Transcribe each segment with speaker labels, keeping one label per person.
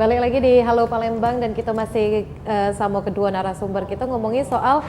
Speaker 1: Balik lagi di Halo Palembang dan kita masih sama kedua narasumber kita ngomongin soal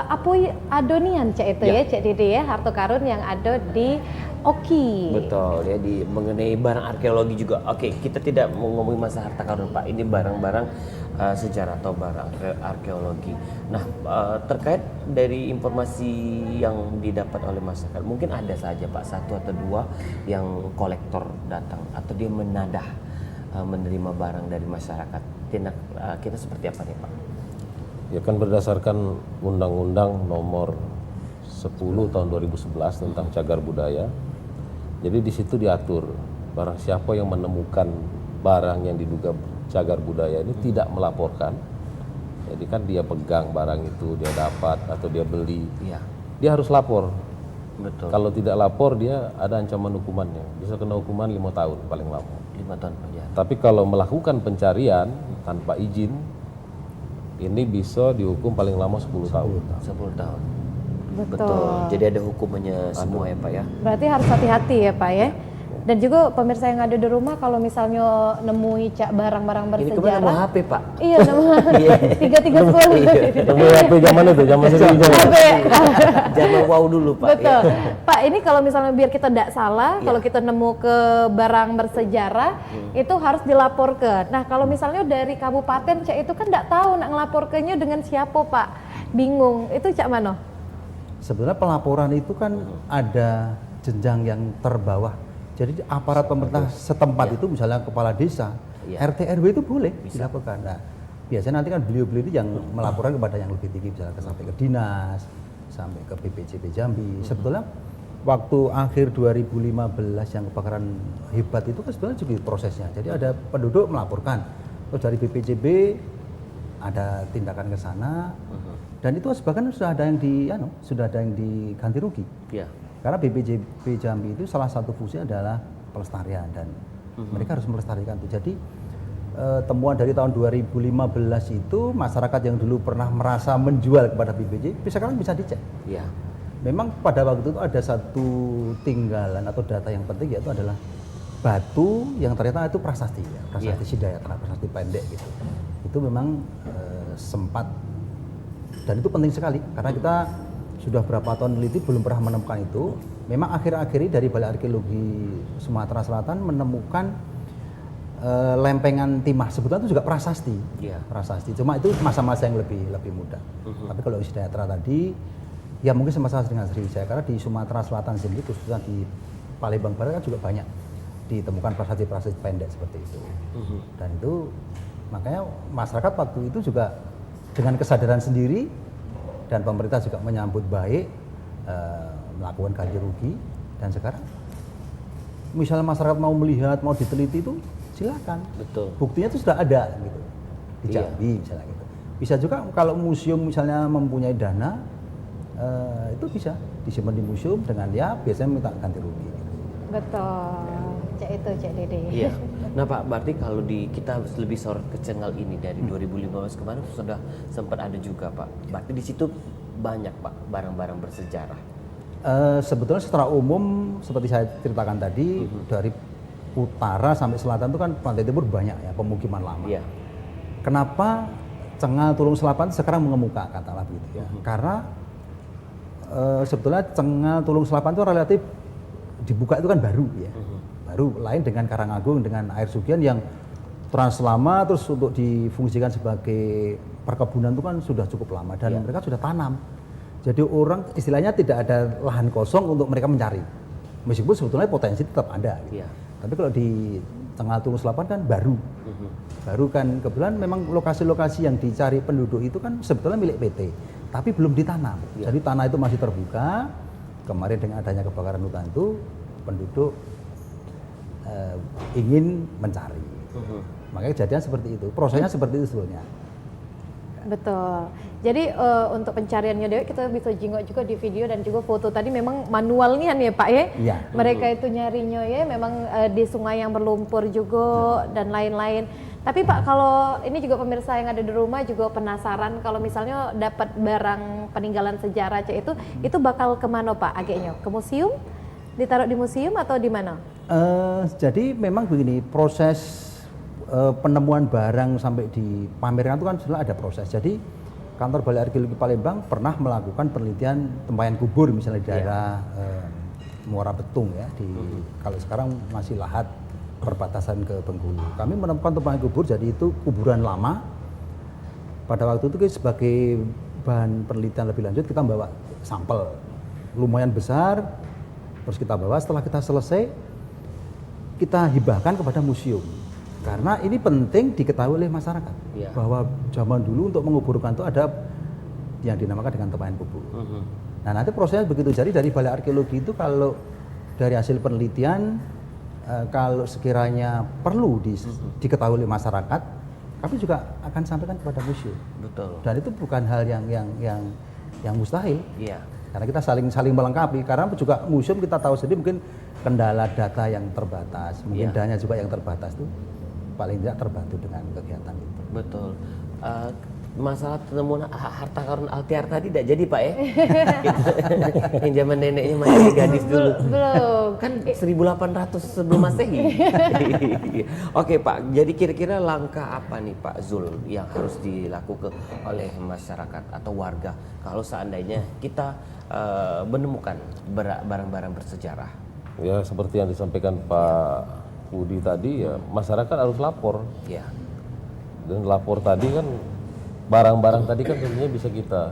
Speaker 1: apa adonian Cak itu ya Cak Dede ya, harta karun yang ada di Oki.
Speaker 2: Betul ya, di mengenai barang arkeologi juga. Oke, kita tidak mau ngomongin masalah harta karun Pak. Ini barang-barang sejarah atau barang arkeologi. Nah, terkait dari informasi yang didapat oleh masyarakat, mungkin ada saja Pak satu atau dua yang kolektor datang atau dia menadah menerima barang dari masyarakat. Tindak kita seperti apa nih Pak?
Speaker 3: Ya kan berdasarkan Undang-Undang Nomor 10 Tahun 2011 tentang Cagar Budaya. Jadi di situ diatur barang siapa yang menemukan barang yang diduga cagar budaya ini tidak melaporkan. Jadi kan dia pegang barang itu, dia dapat atau dia beli, dia harus lapor.
Speaker 2: Betul.
Speaker 3: Kalau tidak lapor dia ada ancaman hukumannya, bisa kena hukuman 5 tahun paling lama.
Speaker 2: 5 tahun penjara.
Speaker 3: Tapi kalau melakukan pencarian tanpa izin, ini bisa dihukum paling lama 10 tahun.
Speaker 2: 10 tahun.
Speaker 1: Betul.
Speaker 2: Jadi ada hukumannya semua ya Pak ya.
Speaker 1: Berarti harus hati-hati ya Pak ya. Dan juga pemirsa yang ada di rumah kalau misalnya nemui Cak barang-barang
Speaker 2: Ini kemarin
Speaker 1: bersejarah.
Speaker 2: nemu HP Pak.
Speaker 1: Iya, nemu 3310.
Speaker 3: Tapi apa zaman itu, zaman sejarah.
Speaker 2: Jangan wow dulu Pak.
Speaker 1: Betul.
Speaker 2: Ya.
Speaker 1: Pak, ini kalau misalnya biar kita tidak salah, kalau kita nemu ke barang bersejarah, itu harus dilaporkan. Nah, kalau misalnya dari kabupaten Cak itu kan tidak tahu nak ngelaporkannya dengan siapa Pak. Bingung. Itu Cak mana?
Speaker 4: Sebenarnya pelaporan itu kan ada jenjang yang terbawah. Jadi aparat pemerintah setempat itu misalnya kepala desa, RT RW itu boleh dilaporkan. Nah, biasanya nanti kan beliau-beliau itu yang melaporkan kepada yang lebih tinggi, misalnya sampai ke dinas, sampai ke BPJB Jambi. Sebetulnya waktu akhir 2015 yang kebakaran hebat itu kan sebenarnya juga prosesnya. Jadi ada penduduk melaporkan, terus dari BPJB ada tindakan ke sana, dan itu sebagian sudah ada yang diganti rugi.
Speaker 2: Iya.
Speaker 4: Karena BPJB Jambi itu salah satu fungsinya adalah pelestarian dan mereka harus melestarikan itu. Jadi temuan dari tahun 2015 itu masyarakat yang dulu pernah merasa menjual kepada BPJB sekarang bisa dicek.
Speaker 2: Iya.
Speaker 4: Memang pada waktu itu ada satu tinggalan atau data yang penting, yaitu adalah batu yang ternyata itu prasasti ya, prasasti Sidayatra, prasasti pendek gitu. Itu memang sempat, dan itu penting sekali karena kita sudah berapa tahun meneliti belum pernah menemukan itu. Memang akhir-akhir ini dari Balai Arkeologi Sumatera Selatan menemukan lempengan timah, sebetulnya itu juga prasasti. Prasasti, cuma itu masa-masa yang lebih muda. Tapi kalau Sidayatra tadi ya mungkin sama-sama dengan Sriwijaya, karena di Sumatera Selatan sendiri khususnya di Palembang Barat kan juga banyak ditemukan prasasti-prasasti pendek seperti itu. Dan itu makanya masyarakat waktu itu juga dengan kesadaran sendiri dan pemerintah juga menyambut baik, melakukan ganti rugi. Dan sekarang misalnya masyarakat mau melihat, mau diteliti itu silakan.
Speaker 2: Betul.
Speaker 4: Buktinya itu sudah ada gitu di Jambi misalnya gitu. Bisa juga kalau museum misalnya mempunyai dana, itu bisa disimpan di museum dengan biasanya minta ganti rugi gitu.
Speaker 1: Betul. Cak itu Cak Dede.
Speaker 2: Iya. Nah Pak, berarti kalau kita lebih sorot ke Cengal ini dari 2015 kemarin sudah sempat ada juga Pak. Berarti di situ banyak Pak barang-barang bersejarah.
Speaker 4: Sebetulnya secara umum seperti saya ceritakan tadi, dari utara sampai selatan itu kan pantai timur banyak ya pemukiman lama.
Speaker 2: Iya.
Speaker 4: Kenapa Cengal Tulung Selapan sekarang mengemuka katakanlah begitu ya? Karena sebetulnya Cengal Tulung Selapan itu relatif dibuka itu kan baru ya. Baru lain dengan Karangagung dengan Air Sugian yang trans lama, terus untuk difungsikan sebagai perkebunan itu kan sudah cukup lama dan mereka sudah tanam. Jadi orang istilahnya tidak ada lahan kosong untuk mereka mencari. Meskipun sebetulnya potensi tetap ada. Gitu. Tapi kalau di Cengal Tulung Selapan kan baru. Baru kan kebetulan memang lokasi-lokasi yang dicari penduduk itu kan sebetulnya milik PT, tapi belum ditanam. Jadi tanah itu masih terbuka. Kemarin dengan adanya kebakaran hutan itu penduduk ingin mencari. Makanya kejadian seperti itu. Prosesnya seperti itu sebetulnya.
Speaker 1: Betul. Jadi untuk pencariannya Dewi kita bisa jenguk juga di video dan juga foto tadi memang manualnya nih ya Pak ya.
Speaker 4: Iya.
Speaker 1: Mereka itu nyarinya ya memang di sungai yang berlumpur juga dan lain-lain. Tapi Pak, kalau ini juga pemirsa yang ada di rumah juga penasaran kalau misalnya dapat barang peninggalan sejarah itu bakal kemana Pak agaknya? Ke museum? Ditaruh di museum atau di mana?
Speaker 4: Jadi memang begini, proses penemuan barang sampai dipamerkan itu kan sebenarnya ada proses. Jadi kantor Balai Arkeologi Palembang pernah melakukan penelitian tempayan kubur misalnya di daerah Muara Betung ya, kalau sekarang masih Lahat perbatasan ke Bengkulu. Kami menemukan tempayan kubur, jadi itu kuburan lama. Pada waktu itu sebagai bahan penelitian lebih lanjut kita bawa sampel lumayan besar, terus kita bawa. Setelah kita selesai, kita hibahkan kepada museum. Karena ini penting diketahui oleh masyarakat bahwa zaman dulu untuk menguburkan itu ada yang dinamakan dengan tempayan kubur. Nah nanti prosesnya begitu. Jadi dari Balai Arkeologi itu kalau dari hasil penelitian kalau sekiranya perlu diketahui oleh masyarakat, kami juga akan sampaikan kepada museum.
Speaker 2: Betul.
Speaker 4: Dan itu bukan hal yang mustahil.
Speaker 2: Iya.
Speaker 4: Karena kita saling melengkapi. Karena juga museum kita tahu sendiri mungkin kendala data yang terbatas, mungkin dana juga yang terbatas itu paling tidak terbantu dengan kegiatan itu.
Speaker 2: Betul. Masalah penemuan harta karun Altiar tadi tidak jadi Pak ya? Yang zaman neneknya masih gadis dulu.
Speaker 1: Belum.
Speaker 2: Kan 1800 sebelum Masehi. Oke Pak, jadi kira-kira langkah apa nih Pak Zul yang harus dilakukan oleh masyarakat atau warga kalau seandainya kita menemukan barang-barang bersejarah?
Speaker 3: Ya seperti yang disampaikan Pak Budi tadi ya, masyarakat harus lapor.
Speaker 2: Ya.
Speaker 3: Dan lapor tadi kan barang-barang tadi kan tentunya bisa kita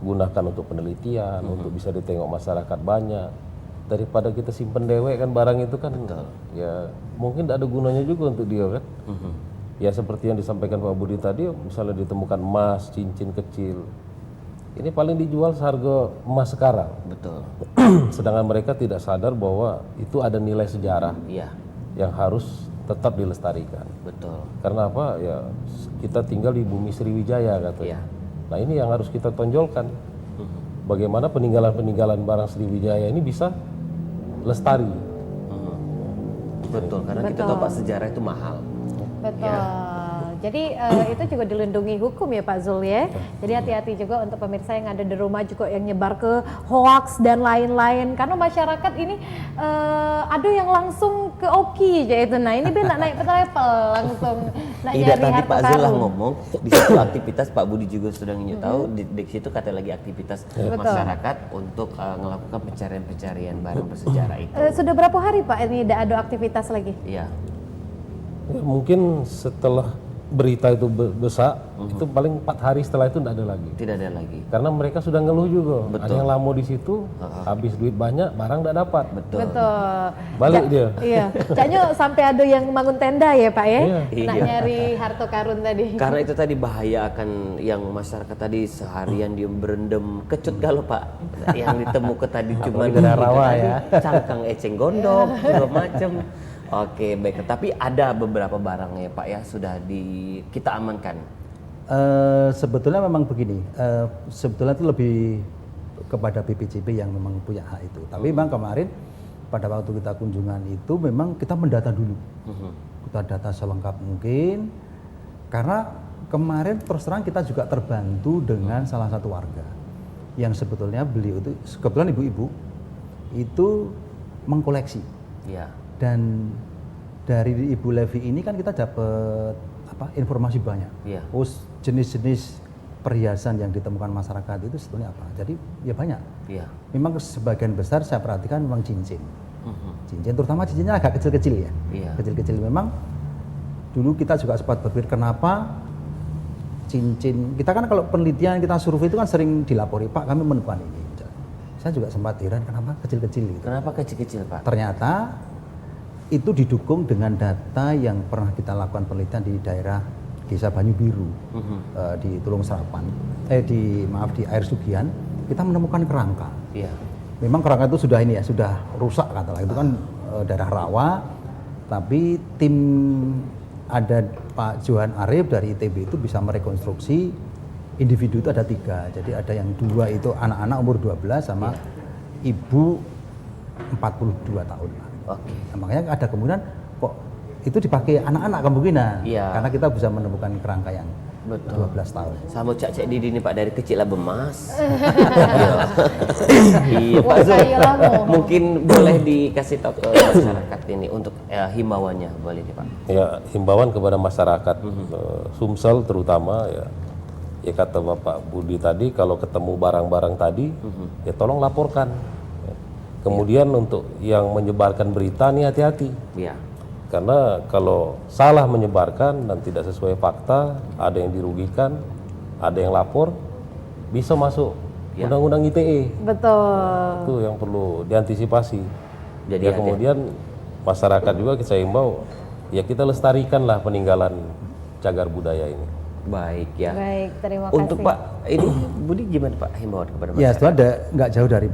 Speaker 3: gunakan untuk penelitian, untuk bisa ditengok masyarakat banyak. Daripada kita simpen dewek kan barang itu kan ya mungkin tidak ada gunanya juga untuk dia kan. Ya seperti yang disampaikan Pak Budi tadi, misalnya ditemukan emas, cincin kecil. Ini paling dijual seharga emas sekarang.
Speaker 2: Betul.
Speaker 3: Sedangkan mereka tidak sadar bahwa itu ada nilai sejarah yang harus tetap dilestarikan.
Speaker 2: Betul.
Speaker 3: Karena apa? Ya kita tinggal di bumi Sriwijaya katanya. Nah ini yang harus kita tonjolkan. Bagaimana peninggalan-peninggalan barang Sriwijaya ini bisa lestari.
Speaker 2: Betul. Karena kita tahu Pak sejarah itu mahal.
Speaker 1: Betul. Jadi itu juga dilindungi hukum ya Pak Zul ya. Jadi hati-hati juga untuk pemirsa yang ada di rumah juga yang nyebar ke hoax dan lain-lain. Karena masyarakat ini ada yang langsung ke Oki aja itu. Nah ini nak naik level langsung nak
Speaker 2: Tidak,
Speaker 1: nyari
Speaker 2: tadi
Speaker 1: harta
Speaker 2: Pak Zul lah
Speaker 1: karun.
Speaker 2: ngomong di situ aktivitas Pak Budi juga sudah tahu di situ kata lagi aktivitas masyarakat untuk melakukan pencarian-pencarian barang bersejarah itu.
Speaker 1: Sudah berapa hari Pak ini tidak ada aktivitas lagi?
Speaker 2: Iya.
Speaker 3: Ya, mungkin setelah berita itu besar, itu paling 4 hari setelah itu tidak ada lagi.
Speaker 2: Tidak ada lagi.
Speaker 3: Karena mereka sudah ngeluh juga.
Speaker 2: Betul.
Speaker 3: Ada yang lamo di situ, habis duit banyak, barang tidak dapat.
Speaker 2: Betul.
Speaker 3: Balik dia.
Speaker 1: Iya. Caknya sampai ada yang bangun tenda ya Pak ya?
Speaker 3: Iya.
Speaker 1: Nak nyari harta karun tadi.
Speaker 2: Karena itu tadi bahaya akan yang masyarakat tadi seharian dia berendam kecut kalau Pak yang ditemukan tadi cuma
Speaker 3: rawa ya.
Speaker 2: cangkang eceng gondok segala macam. Oke baik, tapi ada beberapa barang ya Pak ya sudah kita amankan.
Speaker 4: Sebetulnya memang begini, sebetulnya itu lebih kepada BPJB yang memang punya hak itu. Tapi memang kemarin pada waktu kita kunjungan itu memang kita mendata dulu, kita data selengkap mungkin. Karena kemarin terus terang kita juga terbantu dengan salah satu warga yang sebetulnya beliau itu kebetulan ibu-ibu itu mengkoleksi.
Speaker 2: Iya.
Speaker 4: Dan dari Ibu Levi ini kan kita dapat informasi banyak.
Speaker 2: Iya.
Speaker 4: Jenis-jenis perhiasan yang ditemukan masyarakat itu sebetulnya apa? Jadi ya banyak.
Speaker 2: Iya.
Speaker 4: Memang sebagian besar saya perhatikan memang cincin. Cincin, terutama cincinnya agak kecil-kecil ya.
Speaker 2: Iya.
Speaker 4: Kecil-kecil memang. Dulu kita juga sempat berpikir kenapa cincin. Kita kan kalau penelitian kita survei itu kan sering dilapori, Pak kami menemukan ini. Saya juga sempat heran kenapa kecil-kecil gitu.
Speaker 2: Kenapa kecil-kecil Pak?
Speaker 4: Ternyata itu didukung dengan data yang pernah kita lakukan penelitian di daerah Desa Banyu Biru, di Tulung Serapan, di Air Sugian, kita menemukan kerangka.
Speaker 2: Iya.
Speaker 4: Memang kerangka itu sudah sudah rusak katalah, itu kan daerah rawa, tapi tim ada Pak Johan Arif dari ITB itu bisa merekonstruksi individu itu ada 3, jadi ada yang 2 itu anak-anak umur 12 sama ibu 42 tahun.
Speaker 2: Oke.
Speaker 4: Nah, makanya ada kemungkinan kok itu dipakai anak-anak kemungkinan,
Speaker 2: Iya.
Speaker 4: karena kita bisa menemukan kerangka yang
Speaker 2: Betul.
Speaker 4: 12 tahun.
Speaker 2: Sama Cak Didi nih Pak, dari kecil lah bemas. Iya Pak
Speaker 1: Wah,
Speaker 2: Zul.
Speaker 1: kayalah mo.
Speaker 2: Mungkin boleh dikasih tahu ke masyarakat ini untuk himbauannya, boleh nih Pak.
Speaker 3: Ya, himbauan kepada masyarakat Sumsel terutama ya kata Bapak Budi tadi, kalau ketemu barang-barang tadi ya tolong laporkan. Ya. Kemudian untuk yang menyebarkan berita nih hati-hati.
Speaker 2: Iya.
Speaker 3: Karena kalau salah menyebarkan dan tidak sesuai fakta, ada yang dirugikan, ada yang lapor, bisa masuk
Speaker 2: Ya.
Speaker 3: Undang-Undang ITE.
Speaker 1: Betul.
Speaker 3: Itu yang perlu diantisipasi.
Speaker 2: Jadi
Speaker 3: Ya kemudian masyarakat juga saya himbau, ya kita lestarikanlah peninggalan cagar budaya ini.
Speaker 2: Baik ya.
Speaker 1: Baik, terima kasih.
Speaker 2: Untuk Pak, ini Budi gimana Pak himbauan kepada
Speaker 4: Ya,
Speaker 2: masyarakat?
Speaker 4: itu ada nggak jauh dari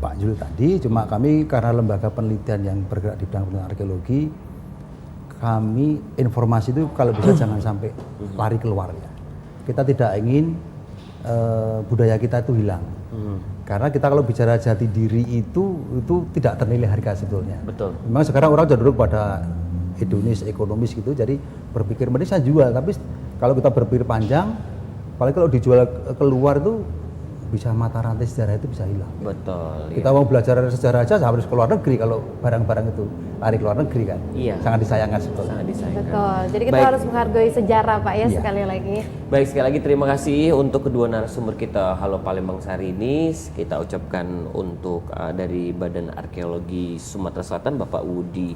Speaker 4: Pak Jul tadi, cuma kami karena lembaga penelitian yang bergerak di bidang penelitian arkeologi, kami informasi itu kalau bisa jangan sampai lari keluar ya. Kita tidak ingin budaya kita itu hilang. Karena kita kalau bicara jati diri itu tidak ternilai harga sebetulnya.
Speaker 2: Betul.
Speaker 4: Memang sekarang orang cenderung pada hedonis ekonomis gitu, jadi berpikir mending saya jual. Tapi kalau kita berpikir panjang, apalagi kalau dijual keluar itu bisa mata rantai sejarah itu bisa hilang.
Speaker 2: Betul.
Speaker 4: Kita mau belajar sejarah aja harus ke luar negeri kalau barang-barang itu lari ke luar negeri kan.
Speaker 2: Iya.
Speaker 4: Sangat disayangkan sebetulnya.
Speaker 2: Sangat disayangkan.
Speaker 1: Betul. Jadi kita
Speaker 2: Baik.
Speaker 1: harus menghargai sejarah Pak ya
Speaker 4: Iya.
Speaker 1: sekali lagi.
Speaker 2: Baik, sekali lagi terima kasih untuk kedua narasumber kita Halo Palembang hari ini. Kita ucapkan untuk dari Badan Arkeologi Sumatera Selatan Bapak Budi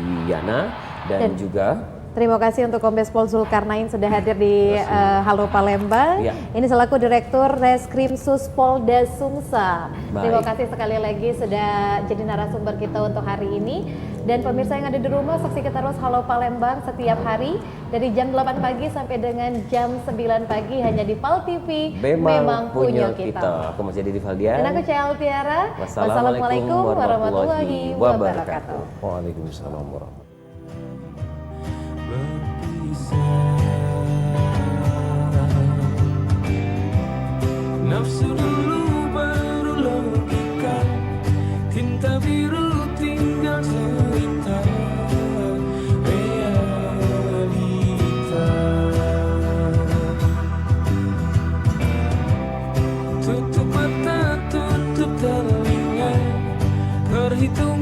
Speaker 2: Wiyana dan juga
Speaker 1: Terima kasih untuk Kombes Pol Zulkarnain sudah hadir di Halo Palembang.
Speaker 2: Ya.
Speaker 1: Ini selaku Direktur Reskrimsus Polda Sumsel.
Speaker 2: Baik.
Speaker 1: Terima kasih sekali lagi sudah jadi narasumber kita untuk hari ini. Dan pemirsa yang ada di rumah, saksikan terus Halo Palembang setiap hari dari jam 8 pagi sampai dengan jam 9 pagi hanya di PAL TV.
Speaker 2: memang punya kita. Aku masih di Valdian.
Speaker 1: Dan aku Cahaya Altiara.
Speaker 2: Wassalamualaikum warahmatullahi wabarakatuh.
Speaker 3: Waalaikumsalam warahmatullahi wabarakatuh.
Speaker 5: Nafsu dulu baru logika, tinta biru tinggal cerita realita. Tutup mata, tutup telinga, perhitungan